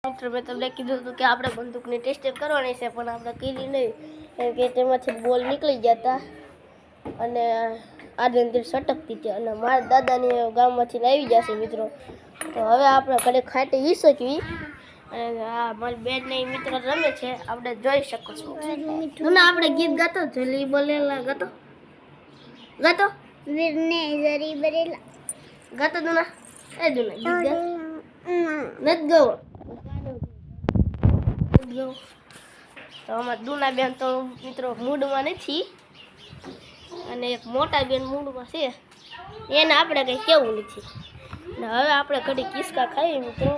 મિત્રો મેં તમને કીધું હતું કે આપણે બંદૂકની ટેસ્ટિંગ કરવાની છે, પણ આપણે કરી નહીં કેમ કે તેમાંથી બોલ નીકળી ગયા હતા અને આની અંદર સટકતી હતી અને મારા દાદાની ગામમાંથી આવી જશે મિત્રો. તો હવે આપણે ઘરે ખાટે ઈ શકવી અને આ મારી બેન ને મિત્ર રમે છે, આપણે જોઈ શકો છો. આપણે ગીત ગાતો જલી બોલેલા ગાતો વીરને જરી બરેલા ગાતો દુના એ દુના ગીત ગા નત ગયો. તો અમારા દુના બેન તો મિત્રો મૂડમાં નથી અને એક મોટા બેન મૂડમાં છે, એને આપણે કંઈ કેવું નથી. ને હવે આપણે ઘડી કિસકા ખાઈએ મિત્રો,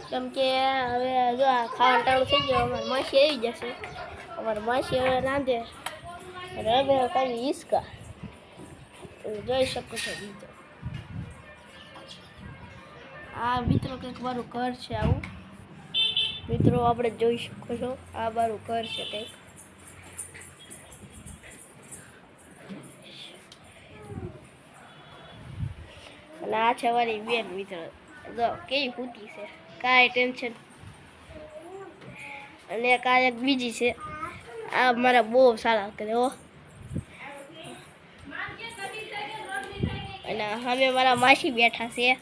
કેમ કે હવે જો આ ખાવાનું ટાણું થઈ ગયો. અમારી માસી આવી જશે, અમારી માસી હવે રાંધે અને હવે ખાલી હિસકા જોઈ શકો છો મિત્રો. આ મિત્રો કંઈક મારું ઘર છે આવું મિત્રો, આપણે જોઈ શકો છો આ મારું ઘર છે કંઈક. અને આ છે મારી બેન મિત્રો, જો કેવી ફૂટી છે, કાંઈ ટેન્શન. અને એક બીજી છે, આ મારા બહુ સારા કરે હો. અને હવે મારા માસી બેઠા છે,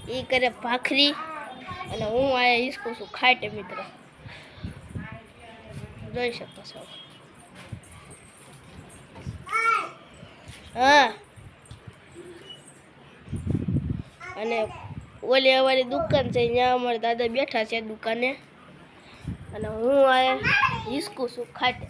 એ કરે ભાખરી અને હું આ હિસકું છું ખાટે મિત્રો, જોઈ શકો છો. હા અને ઓલી અમારી દુકાન છે, ત્યાં અમારા દાદા બેઠા છે દુકાને અને હું આ હિસકું છું ખાટે.